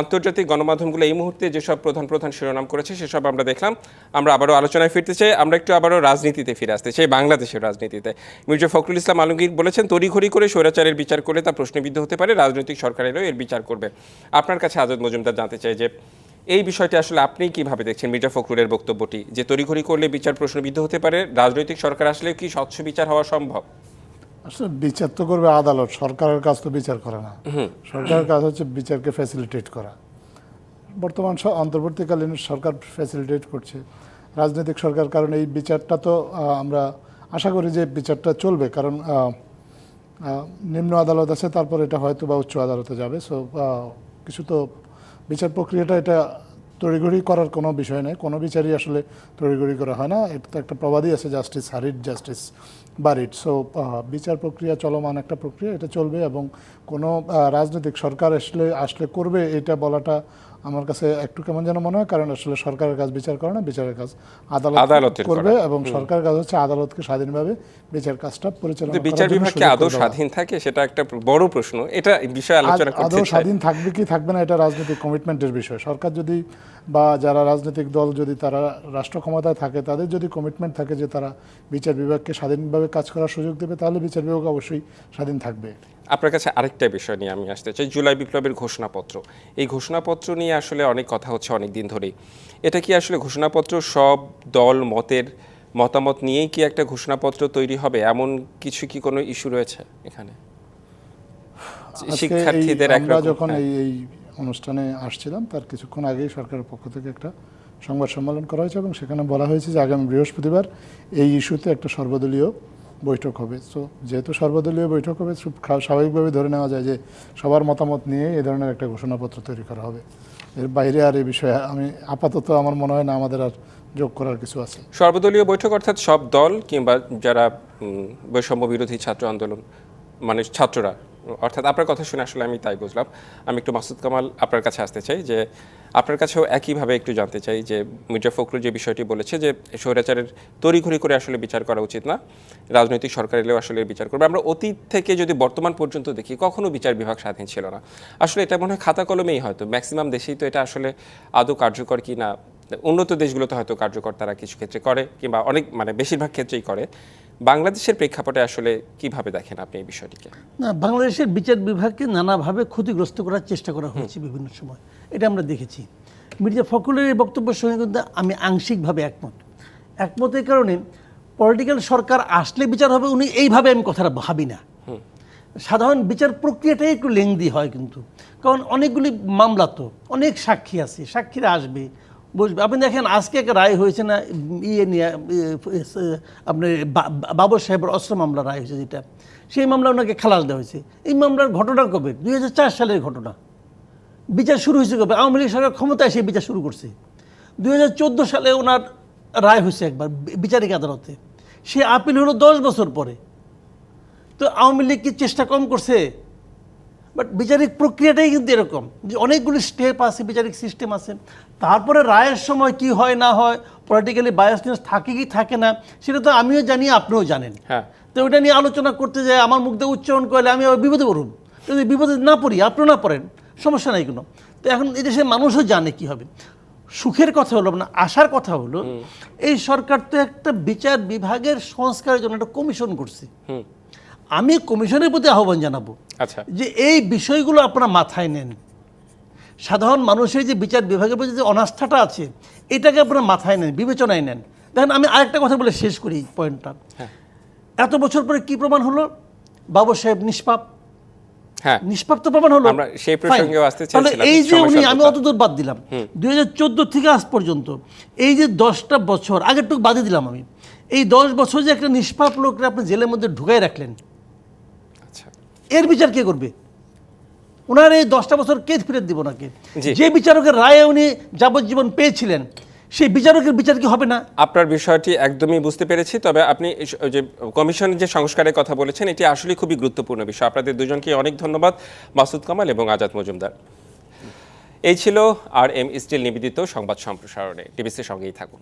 আন্তর্জাতিক গণমাধ্যমগুলো এই মুহূর্তে যেসব প্রধান শিরোনাম করেছে সেসব আমরা দেখলাম। আমরা আবারও আলোচনায় ফিরতে চাই। আমরা একটু আবারও রাজনীতিতে ফিরে আসতে চাই, বাংলাদেশের রাজনীতিতে। মির্জা ফখরুল ইসলাম আলমগীর বলেছেন তড়িঘড়ি করে স্বৈরাচারের বিচার করলে তা প্রশ্নবিদ্ধ হতে পারে, রাজনৈতিক সরকারেরও এর বিচার করবে। আপনার কাছে আজাদ মজুমদার জানতে চাই যে এই বিষয়টি আসলে আপনি কিভাবে দেখছেন, মির্জা ফখরুলের বক্তব্যটি যে তড়িঘড়ি করলে বিচার প্রশ্নবিদ্ধ হতে পারে, রাজনৈতিক সরকার আসলে কি স্বচ্ছ বিচার হওয়া সম্ভব? আসলে বিচার তো করবে আদালত, সরকারের কাজ তো বিচার করে না। সরকারের কাজ হচ্ছে বিচারকে ফ্যাসিলিটেট করা। বর্তমান অন্তর্বর্তীকালীন সরকার ফ্যাসিলিটেট করছে রাজনৈতিক সরকার, কারণ এই বিচারটা তো আমরা আশা করি যে বিচারটা চলবে, কারণ নিম্ন আদালত আছে, তারপর এটা হয়তো বা উচ্চ আদালতে যাবে। সো কিছু তো বিচার প্রক্রিয়াটা এটা তড়িঘড়ি করার কোনো বিষয় নেই, কোনো বিচারই আসলে তড়িঘড়ি করা হয় না। এটা তো একটা প্রবাদই আছে, জাস্টিস হারিড জাস্টিস বারিড। সো বিচার প্রক্রিয়া চলমান একটা প্রক্রিয়া, এটা চলবে। এবং কোনো রাজনৈতিক সরকার আসলে করবে এটা বলাটা আমার কাছে একটু কেমন যেন মনে হয়, কারণ আসলে সরকারের কাজ বিচার করে না, বিচারের কাজ আদালত করবে। এবং সরকারের কাজ হচ্ছে আদালতকে স্বাধীনভাবে বিচার কাজটা পরিচালনা করা। বিচার বিভাগ কি আদৌ স্বাধীন থাকে, সেটা একটা বড় প্রশ্ন। এটা বিষয়ে আলোচনা করতে চাই। আদৌ স্বাধীন থাকবে কি থাকবে না এটা রাজনৈতিক কমিটমেন্টের বিষয়। সরকার যদি বা যারা রাজনৈতিক দল যদি তারা রাষ্ট্র ক্ষমতায় থাকে, তাদের যদি কমিটমেন্ট থাকে যে তারা বিচার বিভাগকে স্বাধীনভাবে কাজ করার সুযোগ দেবে, তাহলে বিচার বিভাগ অবশ্যই স্বাধীন থাকবে। আপনার কাছে আরেকটা বিষয় নিয়ে আমি আসতে চাই, জুলাই বিপ্লবের ঘোষণাপত্র। এই ঘোষণাপত্র নিয়ে আসলে অনেক কথা হচ্ছে অনেক দিন ধরেই। এটা কি আসলে ঘোষণাপত্র সব দল মতামত নিয়েই কি একটা ঘোষণাপত্র তৈরি হবে, এমন কিছু কি কোনো ইস্যু রয়েছে এখানে? শিক্ষার্থীদের আমরা যখন এই অনুষ্ঠানে আসছিলাম তার কিছুক্ষণ আগেই সরকারের পক্ষ থেকে একটা সংবাদ সম্মেলন করা হয়েছে, এবং সেখানে বলা হয়েছে যে আগামী বৃহস্পতিবার এই ইস্যুতে একটা সর্বদলীয় বৈঠক হবে। তো যেহেতু সর্বদলীয় বৈঠক হবে, স্বাভাবিকভাবে ধরে নেওয়া যায় যে সবার মতামত নিয়ে এই ধরনের একটা ঘোষণাপত্র তৈরি করা হবে। এর বাইরে আর এই বিষয়ে আমি আপাতত আমার মনে হয় না আমাদের আর যোগ করার কিছু আছে। সর্বদলীয় বৈঠক অর্থাৎ সব দল কিংবা যারা বৈষম্য বিরোধী ছাত্র আন্দোলন মানে ছাত্ররা অর্থাৎ আপনার কথা শুনে আসলে আমি তাই বুঝলাম। আমি একটু মাসুদ কামাল আপনার কাছে আসতে চাই, যে আপনার কাছেও একইভাবে একটু জানতে চাই যে মির্জা ফখরুল যে বিষয়টি বলেছে যে স্বৈরাচারের তড়িঘড়ি করে আসলে বিচার করা উচিত না, রাজনৈতিক সরকার এলেও আসলে বিচার করবে। আমরা অতীত থেকে যদি বর্তমান পর্যন্ত দেখি, কখনো বিচার বিভাগ স্বাধীন ছিল না। আসলে এটা মনে হয় খাতা কলমেই, হয়তো ম্যাক্সিমাম দেশেই তো এটা আসলে আদৌ কার্যকর কি না, উন্নত দেশগুলোতে হয়তো কার্যকর তারা কিছু ক্ষেত্রে করে, কিংবা অনেক বেশিরভাগ ক্ষেত্রেই করে। বাংলাদেশের প্রেক্ষাপটে আসলে কিভাবে দেখেন আপনি এই বিষয়টিকে? না, বাংলাদেশের বিচার বিভাগকে নানাভাবে ক্ষতিগ্রস্ত করার চেষ্টা করা হয়েছে বিভিন্ন সময়, এটা আমরা দেখেছি। মির্জা ফখরুলের এই বক্তব্যের সঙ্গে কিন্তু আমি আংশিকভাবে একমতের কারণে পলিটিক্যাল সরকার আসলে বিচার হবে উনি এইভাবে আমি কথাটা ভাবি না। সাধারণ বিচার প্রক্রিয়াটাই একটু লেংদি হয় কিন্তু, কারণ অনেকগুলি মামলা তো, অনেক সাক্ষী আছে, সাক্ষীরা আসবে বুঝবে। আপনি দেখেন আজকে একটা রায় হয়েছে না নিয়ে আপনার বাবর সাহেবের অস্ত্র মামলা রায় হয়েছে, যেটা সেই মামলা ওনাকে খালাস দেওয়া হয়েছে। এই মামলার ঘটনা কবে? 2004 সালের ঘটনা। বিচার শুরু হয়েছে কবে? আওয়ামী লীগ সরকার ক্ষমতায় এসে বিচার শুরু করছে। 2014 সালে ওনার রায় হয়েছে একবার বিচারিক আদালতে, সে আপিল হলো 10 বছর পরে। তো আওয়ামী লীগ কি চেষ্টা কম করছে? বাট বিচারিক প্রক্রিয়াটাই কিন্তু এরকম যে অনেকগুলি স্টেপ আছে, বিচারিক সিস্টেম আছে। তারপরে রায়ের সময় কি হয় না হয়, পলিটিক্যালি বায়াসনেস থাকে কি থাকে না, সেটা তো আমিও জানি, আপনিও জানেন। হ্যাঁ, তো ওইটা নিয়ে আলোচনা করতে যায় আমার মুখ দিয়ে উচ্চারণ করলে আমি আবার বিপদে পড়ুন। যদি বিপদে না পড়ি, আপনিও না পড়েন, সমস্যা নাই কোনো। তো এখন এই দেশের মানুষও জানে কি হবে। সুখের কথা হলো না, আশার কথা হলো এই সরকার তো একটা বিচার বিভাগের সংস্কারের জন্য একটা কমিশন করছে। আমি কমিশনের প্রতি আহ্বান জানাবো আচ্ছা, যে এই বিষয়গুলো আপনারা মাথায় নেন। সাধারণ মানুষের যে বিচার বিভাগের প্রতি যে অনাস্থাটা আছে, এটাকে আপনারা মাথায় নেন, বিবেচনায় নেন। দেখেন, আমি আরেকটা কথা বলে শেষ করি এই পয়েন্টটা। এত বছর পরে কি প্রমাণ হলো? বাবর সাহেব নিষ্পাপ। হ্যাঁ, নিষ্পাপ তো প্রমাণ হলো। আমরা সেই প্রসঙ্গেও আসতে তাহলে চাইছিলাম। এই যে উনি, আমি সময় অতদূর বাদ দিলাম, 2014 থেকে আজ পর্যন্ত এই যে 10টা বছর, আগেরটুকু বাদে দিলাম আমি, এই 10 বছর যে একটা নিষ্পাপ লোককে আপনি জেলের মধ্যে ঢুকাই রাখলেন, আচ্ছা, এর বিচার কে করবে? ওনার এই 10টা বছর কে ফিরত দিব নাকি? জি। যে বিচারকের রায়ে উনি যাবজ্জীবন পেয়েছিলেন, সেই বিচারকের বিচার কি হবে না? আপনার বিষয়টি একদমই বুঝতে পেরেছি। তবে আপনি ওই যে কমিশনের যে সংস্কারের কথা বলেছেন, এটি আসলে খুবই গুরুত্বপূর্ণ বিষয়। আপনাদের দুজনকে অনেক ধন্যবাদ, মাসুদ কামাল এবং আজাদ মজুমদার। এই ছিল RM স্টিল নিবেদিত সংবাদ সম্প্রসারণে। টিভিসির সঙ্গেই থাকুন।